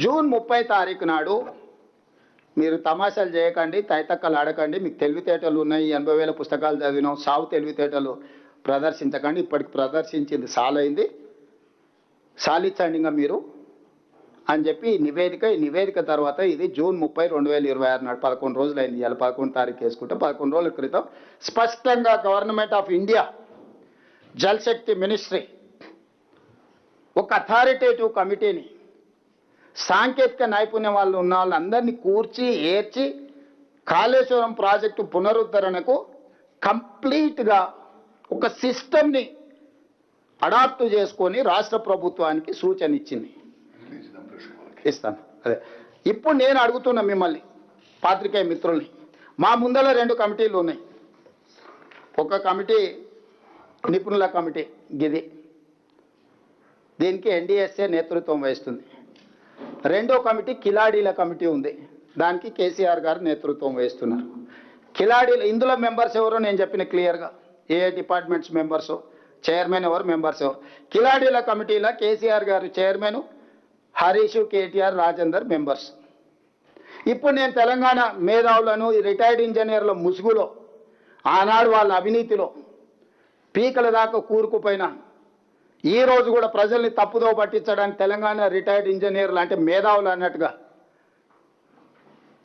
June 30 తారీఖు నాడు మీరు తమాషాలు చేయకండి, తైతక్కలు ఆడకండి. మీకు తెలివితేటలు ఉన్నాయి, 80,000 పుస్తకాలు చదివినాం, సావు తెలివితేటలు ప్రదర్శించకండి. ఇప్పటికి ప్రదర్శించింది సాలైంది, సాలించండి ఇంకా మీరు అని చెప్పి ఈ నివేదిక తర్వాత ఇది జూన్ 30, 2026 నాడు 11 రోజులు అయింది. ఇవాళ 11 తారీఖు వేసుకుంటే 11 రోజుల క్రితం స్పష్టంగా government of India Jal Shakti ministry ఒక అథారిటేటివ్ కమిటీని, సాంకేతిక నైపుణ్యం వాళ్ళు ఉన్న వాళ్ళందరినీ కూర్చి ఏర్చి కాళేశ్వరం ప్రాజెక్టు పునరుద్ధరణకు కంప్లీట్గా ఒక సిస్టమ్ని అడాప్ట్ చేసుకొని రాష్ట్ర ప్రభుత్వానికి సూచన ఇచ్చింది. ఇస్తాను అదే ఇప్పుడు నేను అడుగుతున్నా మిమ్మల్ని పాత్రికేయ మిత్రుల్ని. మా ముందర 2 కమిటీలు ఉన్నాయి. ఒక కమిటీ నిపుణుల కమిటీ గిది, దీనికి ఎన్డీఎస్ఏ నేతృత్వం వహిస్తుంది. రెండో కమిటీ కిలాడీల కమిటీ ఉంది, దానికి కేసీఆర్ గారు నేతృత్వం వహిస్తున్నారు. కిలాడీలు ఇందులో మెంబర్స్ ఎవరో నేను చెప్పిన క్లియర్గా, ఏ డిపార్ట్మెంట్స్ మెంబర్స్, చైర్మన్ ఎవరు, మెంబర్స్ ఎవరు. కిలాడీల కమిటీలో కేసీఆర్ గారు చైర్మన్, హరీష్, కేటీఆర్, రాజేందర్ మెంబర్స్. ఇప్పుడు నేను తెలంగాణ మేధావులను, రిటైర్డ్ ఇంజనీర్ల ముసుగులో, ఆనాడు వాళ్ళ అవినీతిలో పీకల దాకా కూరుకుపోయిన, ఈ రోజు కూడా ప్రజల్ని తప్పుదో పట్టించడానికి తెలంగాణ రిటైర్డ్ ఇంజనీర్లు అంటే మేధావులు అన్నట్టుగా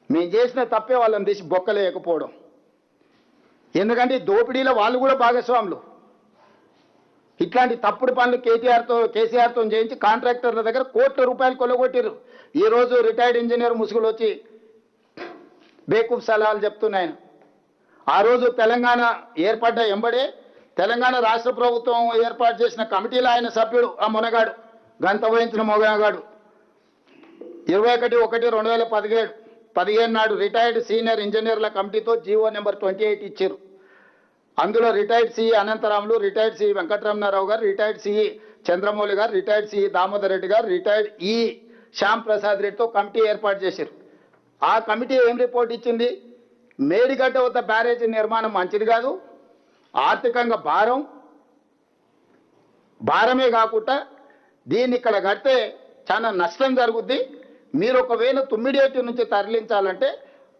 మేము చేసిన తప్పే వాళ్ళని తీసి బొక్కలేయకపోవడం. ఎందుకంటే దోపిడీలో వాళ్ళు కూడా భాగస్వాములు. ఇట్లాంటి తప్పుడు పనులు కేసీఆర్తో చేయించి కాంట్రాక్టర్ల దగ్గర కోట్ల రూపాయలు కొలగొట్టారు. ఈరోజు రిటైర్డ్ ఇంజనీర్ ముసుగులు వచ్చి బేకూఫ్ సలహాలు చెప్తున్నాయను. ఆ రోజు తెలంగాణ ఏర్పడ్డ ఎంబడే తెలంగాణ రాష్ట్ర ప్రభుత్వం ఏర్పాటు చేసిన కమిటీలో ఆయన సభ్యుడు, ఆ మొనగాడు, గంత వహించిన మొనగాడు, 21/1/2017 నాడు రిటైర్డ్ సీనియర్ ఇంజనీర్ల కమిటీతో జీవో నెంబర్ 28 ఇచ్చారు. అందులో retired CE Anantaramulu, retired CE Venkataramanarao గారు, రిటైర్డ్ సిఈ చంద్రమౌళి గారు, రిటైర్డ్ సిఈ దామోదర్ రెడ్డి గారు, రిటైర్డ్ ఈ శ్యామ్ ప్రసాద్ రెడ్డితో కమిటీ ఏర్పాటు చేశారు. ఆ కమిటీ ఏం రిపోర్ట్ ఇచ్చింది? మేడిగడ్డ వద్ద బ్యారేజీ నిర్మాణం మంచిది కాదు, ఆర్థికంగా భారమే కాకుండా దీన్ని ఇక్కడ కడితే చాలా నష్టం జరుగుద్ది. మీరు ఒకవేళ తుమ్మిడియేటి నుంచి తరలించాలంటే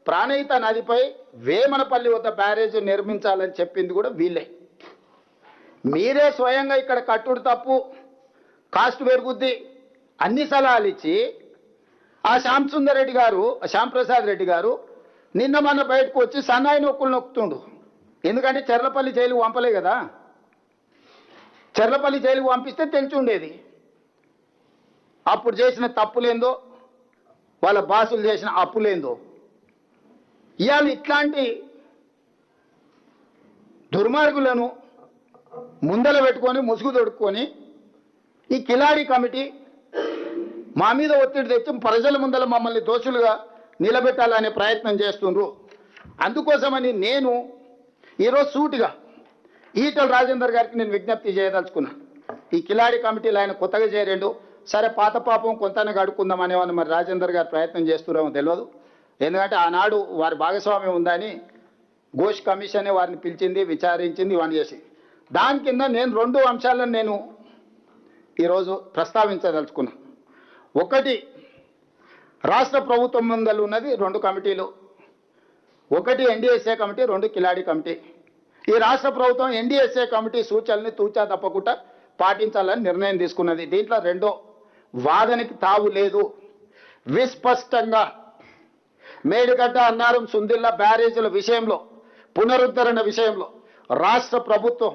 ప్రాణహిత నదిపై వేమనపల్లి వద్ద బ్యారేజ్ నిర్మించాలని చెప్పింది కూడా వీళ్ళే. మీరే స్వయంగా ఇక్కడ కట్టుడు తప్పు, కాస్ట్ పెరుగుద్ది, అన్ని సలహాలు ఇచ్చి ఆ శ్యామ్ ప్రసాద్ రెడ్డి గారు నిన్న మన బయటకు వచ్చి సన్నాయి నొక్కులు నొక్కుతుండు. ఎందుకంటే చెర్లపల్లి జైలుకు పంపలే కదా, చెర్లపల్లి జైలుకు పంపిస్తే తెలిసి ఉండేది అప్పుడు చేసిన తప్పులేందో, వాళ్ళ బాసులు చేసిన అప్పులేందో. ఇవాళ ఇట్లాంటి దుర్మార్గులను ముందల పెట్టుకొని ముసుగు తొడుక్కొని ఈ కిలాడి కమిటీ మా మీద ఒత్తిడి తెచ్చి ప్రజల ముందల మమ్మల్ని దోషులుగా నిలబెట్టాలనే ప్రయత్నం చేస్తుండ్రు. అందుకోసమని నేను ఈరోజు సూటిగా ఈటల రాజేందర్ గారికి నేను విజ్ఞప్తి చేయదలుచుకున్నా. ఈ కిలాడి కమిటీలు ఆయన కొత్తగా చేరేండు, సరే పాత పాపం కొంతనే గడుక్కుందాం అనేవాళ్ళు మరి రాజేందర్ గారు ప్రయత్నం చేస్తున్నారో తెలియదు. ఎందుకంటే ఆనాడు వారి భాగస్వామ్యం ఉందని ఘోష్ కమిషనే వారిని పిలిచింది, విచారించింది, ఇవన్నీ చేసి. దాని కింద నేను 2 అంశాలను నేను ఈరోజు ప్రస్తావించదలుచుకున్నా. ఒకటి, రాష్ట్ర ప్రభుత్వం ముందలు ఉన్నది 2 కమిటీలు, ఒకటి ఎన్డీఎస్ఏ కమిటీ, 2 కిలాడి కమిటీ. ఈ రాష్ట్ర ప్రభుత్వం ఎన్డీఎస్ఏ కమిటీ సూచనల్ని తూచా తప్పకుండా పాటించాలని నిర్ణయం తీసుకున్నది. దీంట్లో రెండో వాదనకి తావు లేదు. విస్పష్టంగా మేడిగడ్డ, అన్నారం, సుందిల్ల బ్యారేజీల విషయంలో, పునరుద్ధరణ విషయంలో రాష్ట్ర ప్రభుత్వం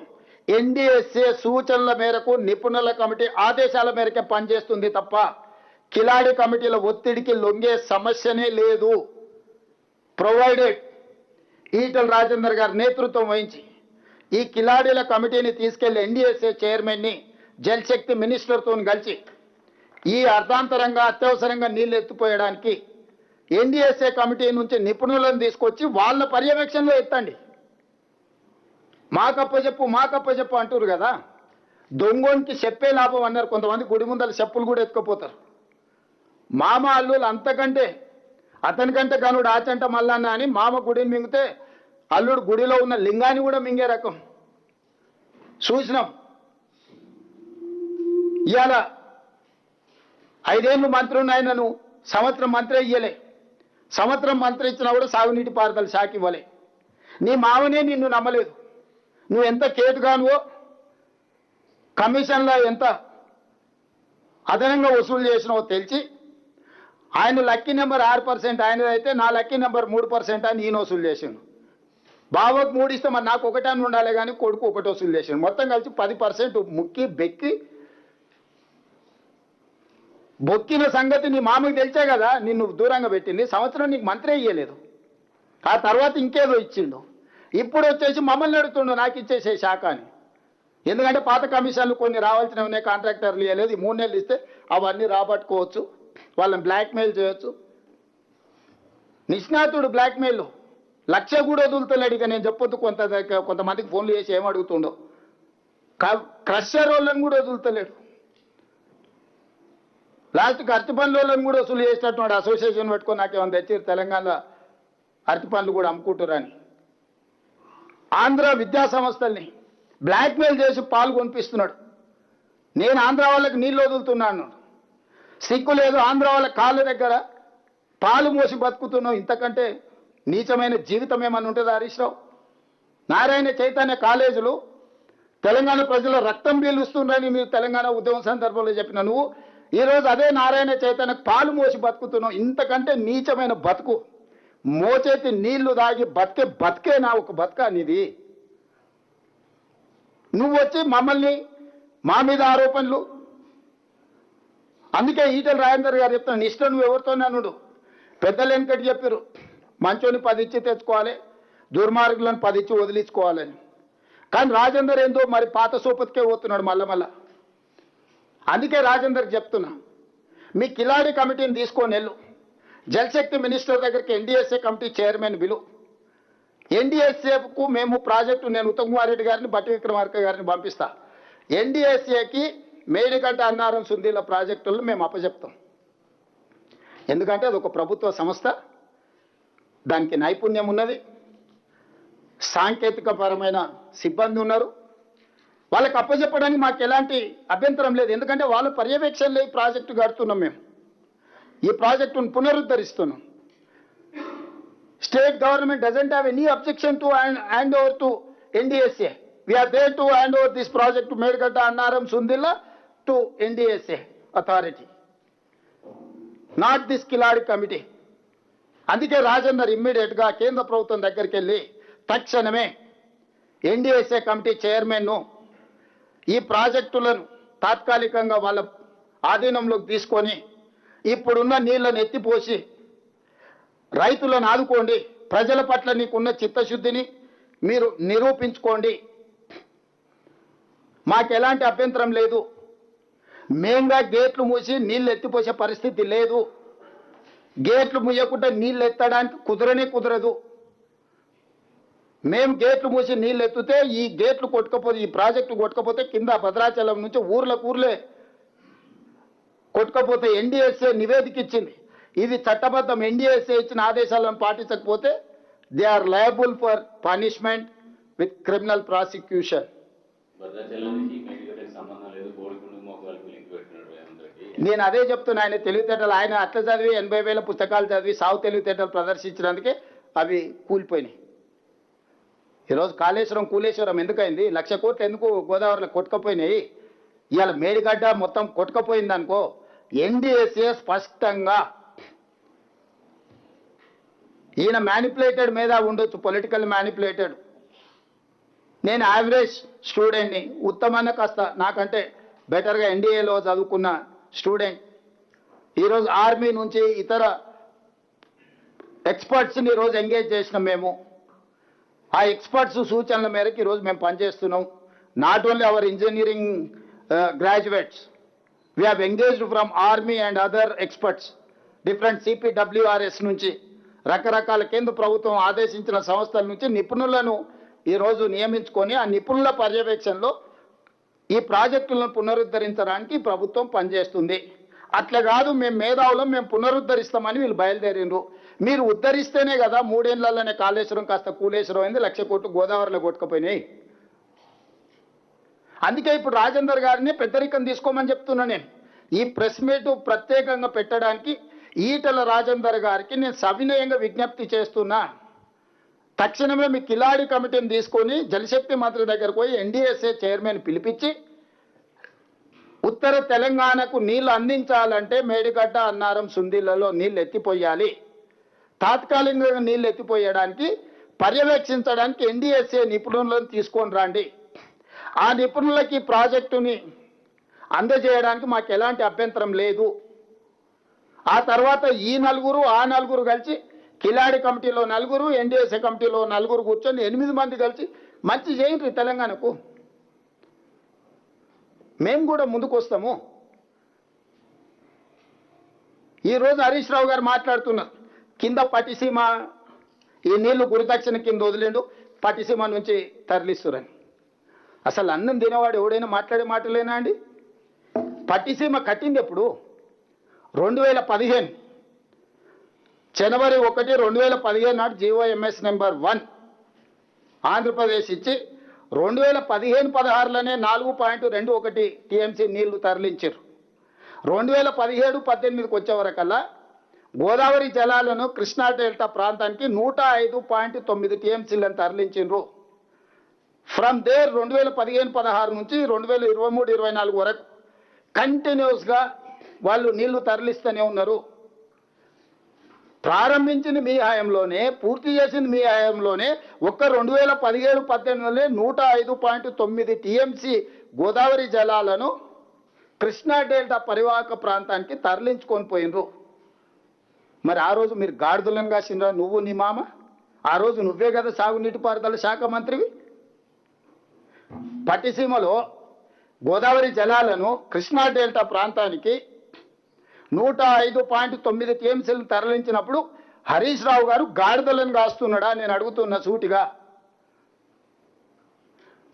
ఎన్డీఎస్ఏ సూచనల మేరకు, నిపుణుల కమిటీ ఆదేశాల మేరకే పనిచేస్తుంది తప్ప కిలాడి కమిటీల ఒత్తిడికి లొంగే సమస్యనే లేదు. ప్రొవైడెడ్ ఈటల రాజేందర్ గారు నేతృత్వం వహించి ఈ కిలాడీల కమిటీని తీసుకెళ్లి ఎన్డీఎస్ఏ చైర్మన్ని జలశక్తి మినిస్టర్తో కలిసి ఈ అర్ధాంతరంగా అత్యవసరంగా నీళ్లు ఎత్తిపోయడానికి ఎన్డీఎస్ఏ కమిటీ నుంచి నిపుణులను తీసుకొచ్చి వాళ్ళ పర్యవేక్షణలో ఎత్తండి. మాకప్పచెప్పు అంటారు కదా, దొంగోనికి చెప్పే లాభం అన్నారు కొంతమంది. గుడి ముందర చెప్పులు కూడా ఎత్తుకుపోతారు. మామ అల్లులు అంతకంటే, అతనికంటే గనుడు ఆచంట మల్లన్న అని మామ గుడిని మింగితే అల్లుడు గుడిలో ఉన్న లింగాన్ని కూడా మింగే రకం చూసినాం. ఇవాళ 5 ఏళ్ళు మంత్రి ఉన్నాయనను సంవత్సరం మంత్రి ఇయ్యలే, సంవత్సరం మంత్రి ఇచ్చినా కూడా సాగునీటి పారుదల శాఖ ఇవ్వలే. నీ మావనే నిన్ను నమ్మలేదు. నువ్వు ఎంత కేటుగానువో, కమిషన్లో ఎంత అదనంగా వసూలు చేసినావో తెలిసి ఆయన లక్కీ నెంబర్ 6% ఆయనదైతే నా లక్కీ నెంబర్ 3% అని ఈయన వసూలు చేసిండు. బావకు 3 ఇస్తే మరి నాకు 1 అని ఉండాలి, కానీ కొడుకు 1 వసూలు చేసిండు. మొత్తం కలిసి 10% ముక్కి బెక్కి బొక్కిన సంగతి నీ మామకి తెలిసే కదా నిన్ను దూరంగా పెట్టింది. సంవత్సరం నీకు మంత్రి ఇయ్యలేదు, ఆ తర్వాత ఇంకేదో ఇచ్చిండు. ఇప్పుడు వచ్చేసి మమ్మల్ని అడుగుతుండు నాకు ఇచ్చేసే శాఖ అని. ఎందుకంటే పాత కమిషన్లు కొన్ని రావాల్సినవి ఉన్నాయి, కాంట్రాక్టర్లు ఇవ్వలేదు. 3 నెలలు ఇస్తే అవన్నీ రాబట్టుకోవచ్చు, వాళ్ళని బ్లాక్మెయిల్ చేయొచ్చు. నిష్ణాతుడు బ్లాక్మెయిల్ 1,00,000 కూడా వదులుతలేడు. ఇక నేను చెప్పొద్దు, కొంతమందికి ఫోన్లు చేసి ఏమడుగుతుండో. క్రషర్ వాళ్ళని కూడా వదులుతలేడు. లాస్ట్కి అరటి పండ్ల వాళ్ళని కూడా వసూలు చేసినట్టు అసోసియేషన్ పెట్టుకొని నాకేమైనా తెచ్చి తెలంగాణ అరటి పండ్లు కూడా అమ్ముకుంటారని. ఆంధ్ర విద్యా సంస్థల్ని బ్లాక్మెయిల్ చేసి పాలు కొనిపిస్తున్నాడు. నేను ఆంధ్ర వాళ్ళకి నీళ్ళు వదులుతున్నాను, సిగ్గు లేదు. ఆంధ్ర వాళ్ళ కాళ్ళ దగ్గర పాలు మోసి బతుకుతున్నావు. ఇంతకంటే నీచమైన జీవితం ఏమన్నా ఉంటుందా హరీష్ రావు? నారాయణ చైతన్య కాలేజీలు తెలంగాణ ప్రజల రక్తం పీలుస్తుందని మీరు తెలంగాణ ఉద్యమం సందర్భంలో చెప్పిన నువ్వు ఈరోజు అదే నారాయణ చైతన్య పాలు మోసి బతుకుతున్నావు. ఇంతకంటే నీచమైన బతుకు, మోచేతి నీళ్లు దాగి బతికే నా ఒక బతుక నీది. నువ్వు వచ్చి మమ్మల్ని మా మీద ఆరోపణలు. అందుకే ఈటెల రాజేందర్ గారు చెప్తాను, ఇష్టం నువ్వు ఎవరితోనూ పెద్దలు వెనకటి చెప్పారు, మంచోని 10 ఇచ్చి తెచ్చుకోవాలి, దుర్మార్గులను 10 ఇచ్చి వదిలించుకోవాలని. కానీ రాజేందర్ ఏందో మరి పాత సోపతికే పోతున్నాడు మళ్ళా. అందుకే రాజేందర్కి చెప్తున్నా, మీ కిలాడి కమిటీని తీసుకొని వెళ్ళు, జలశక్తి మినిస్టర్ దగ్గరికి ఎన్డీఎస్ఏ కమిటీ చైర్మన్ బిలు. ఎన్డీఎస్ఏకు మేము ప్రాజెక్టు, నేను ఉత్తమ్ కుమార్ రెడ్డి గారిని బట్టి విక్రమార్క గారిని పంపిస్తా. ఎన్డీఎస్ఏకి మేడిగడ్డ అన్నారం సుందీల ప్రాజెక్టులను మేము అప్పచెప్తాం. ఎందుకంటే అది ఒక ప్రభుత్వ సంస్థ, దానికి నైపుణ్యం ఉన్నది, సాంకేతికపరమైన సిబ్బంది ఉన్నారు. వాళ్ళకి అప్పచెప్పడానికి మాకు ఎలాంటి అభ్యంతరం లేదు. ఎందుకంటే వాళ్ళ పర్యవేక్షణలో ఈ ప్రాజెక్టు కడుతున్నాం. మేము ఈ ప్రాజెక్టును పునరుద్ధరిస్తున్నాం. State government doesn't have any objection to hand over to NDSA. We are there to hand over this project Medigadda Annaram Sundilla to NDSA authority, not this కిలాడి కమిటీ. అందుకే రాజేందర్ ఇమ్మీడియట్గా కేంద్ర ప్రభుత్వం దగ్గరికి వెళ్ళి తక్షణమే ఎన్డీఎస్ఏ కమిటీ చైర్మన్ను ఈ ప్రాజెక్టులను తాత్కాలికంగా వాళ్ళ ఆధీనంలోకి తీసుకొని ఇప్పుడున్న నీళ్లను ఎత్తిపోసి రైతులను ఆదుకోండి, ప్రజల పట్ల నీకున్న చిత్తశుద్ధిని మీరు నిరూపించుకోండి. మాకు ఎలాంటి అభ్యంతరం లేదు. మేంగా గేట్లు మూసి నీళ్ళు ఎత్తిపోసే పరిస్థితి లేదు. గేట్లు మూయకుండా నీళ్ళు ఎత్తడానికి కుదరదు. మేము గేట్లు మూసి నీళ్ళు ఎత్తితే ఈ గేట్లు కొట్టుకపోతే, ఈ ప్రాజెక్టు కొట్టుకపోతే కింద భద్రాచలం నుంచి ఊర్లే కొట్టుకపోతే ఎన్డీఎస్ఏ నివేదిక ఇచ్చింది. ఇది చట్టబద్ధం. ఎన్డీఎస్ఏ ఇచ్చిన ఆదేశాలను పాటించకపోతే they are liable for punishment with criminal prosecution. నేను అదే చెప్తున్నా, ఆయన తెలివితేటలు, ఆయన అట్లా చదివి 80,000 పుస్తకాలు చదివి సాగు తెలివితేటలు ప్రదర్శించడానికే అవి కూలిపోయినాయి. ఈరోజు కాళేశ్వరం కూలేశ్వరం ఎందుకైంది? 1,00,000 కోట్లు ఎందుకు గోదావరిలో కొట్టుకపోయినాయి? ఇవాళ మేడిగడ్డ మొత్తం కొట్టుకపోయింది అనుకో, ఎన్డీఎస్ఏ స్పష్టంగా ఈయన మ్యానిపులేటెడ్ మీద ఉండొచ్చు, పొలిటికల్ మ్యానిపులేటెడ్. నేను యావరేజ్ స్టూడెంట్ని, ఉత్తమన్న కాస్త నాకంటే బెటర్గా ఎన్డీఏలో చదువుకున్న స్టూడెంట్. ఈరోజు ఆర్మీ నుంచి ఇతర ఎక్స్పర్ట్స్ని ఈరోజు ఎంగేజ్ చేసినాం మేము. ఆ ఎక్స్పర్ట్స్ సూచనల మేరకు ఈరోజు మేము పనిచేస్తున్నాం. Not only our engineering graduates, we have engaged from army and other experts, different CPWRS నుంచి, రకరకాల కేంద్ర ప్రభుత్వం ఆదేశించిన సంస్థల నుంచి నిపుణులను ఈరోజు నియమించుకొని ఆ నిపుణుల పర్యవేక్షణలో ఈ ప్రాజెక్టులను పునరుద్ధరించడానికి ప్రభుత్వం పనిచేస్తుంది. అట్లా కాదు మేము మేధావులం, మేము పునరుద్ధరిస్తామని వీళ్ళు బయలుదేరిండ్రు. మీరు ఉద్ధరిస్తేనే కదా 3 ఏళ్లలోనే కాళేశ్వరం కాస్త కూలేశ్వరం అయింది, 1,00,000 కోట్లు గోదావరిలో కొట్టుకుపోయినాయి. అందుకే ఇప్పుడు రాజేందర్ గారిని పెద్దరికం తీసుకోమని చెప్తున్నా నేను. ఈ ప్రెస్ మీట్ ప్రత్యేకంగా పెట్టడానికి ఈటల రాజేందర్ గారికి నేను సవినయంగా విజ్ఞప్తి చేస్తున్నా. తక్షణమే మీ కిలాడి కమిటీని తీసుకొని జలశక్తి మంత్రి దగ్గరకు పోయి ఎన్డీఎస్ఏ చైర్మన్ పిలిపించి ఉత్తర తెలంగాణకు నీళ్లు అందించాలంటే మేడిగడ్డ, అన్నారం, సుందిళ్లలో నీళ్లు ఎత్తిపోయాలి. తాత్కాలికంగా నీళ్లు ఎత్తిపోయడానికి పర్యవేక్షించడానికి ఎన్డీఎస్ఏ నిపుణులను తీసుకొని రండి. ఆ నిపుణులకి ప్రాజెక్టుని అందజేయడానికి మాకు ఎలాంటి అభ్యంతరం లేదు. ఆ తర్వాత ఈ నలుగురు ఆ నలుగురు కలిసి కిలాడి కమిటీలో నలుగురు, ఎన్డీఎస్ఏ కమిటీలో నలుగురు కూర్చొని 8 మంది కలిసి మంచి చేయండి తెలంగాణకు. మేము కూడా ముందుకు వస్తాము. ఈరోజు హరీష్ రావు గారు మాట్లాడుతున్నారు, కింద పట్టిసీమ ఈ నీళ్లు గురుదక్షిణ కింద వదిలేండు, పట్టిసీమ నుంచి తరలిస్తురని. అసలు అన్నం తినేవాడు ఎవడైనా మాట్లాడే మాటలేనా అండి? పట్టిసీమ కట్టింది ఎప్పుడు? 2015 జనవరి 1, 2015 నాడు జీవోఎంఎస్ నెంబర్ 1 ఆంధ్రప్రదేశ్ ఇచ్చి 2015-16లోనే 4.21 టీఎంసీ నీళ్లు తరలించారు. 2017-18కి వచ్చే వరకల్లా గోదావరి జలాలను కృష్ణా డెల్టా ప్రాంతానికి 105.9 టీఎంసీలను తరలించారు. ఫ్రమ్ దేర్ 2015-16 నుంచి 2023-24 వరకు కంటిన్యూస్గా వాళ్ళు నీళ్లు తరలిస్తూనే ఉన్నారు. ప్రారంభించింది మీ హయాంలోనే, పూర్తి చేసింది మీ హయాంలోనే. ఒక్క 2017-18లోనే 105.9 టీఎంసీ గోదావరి జలాలను కృష్ణా డెల్టా పరివాహక ప్రాంతానికి తరలించుకొని పోయినరు. మరి ఆ రోజు మీరు గాడిదలను కాసిండ్రా, నువ్వు నీ మామ? ఆ రోజు నువ్వే కదా సాగునీటి పారుదల శాఖ మంత్రివి. పట్టిసీమలో గోదావరి జలాలను కృష్ణా డెల్టా ప్రాంతానికి 105.9 టీఎంసీలను తరలించినప్పుడు హరీష్ రావు గారు గాడిదలను కాస్తున్నాడా? నేను అడుగుతున్న సూటిగా.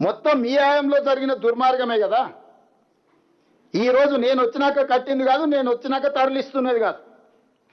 మొత్తం మీ హయాంలో జరిగిన దుర్మార్గమే కదా. ఈరోజు నేను వచ్చినాక కట్టింది కాదు, నేను వచ్చినాక తరలిస్తున్నది కాదు.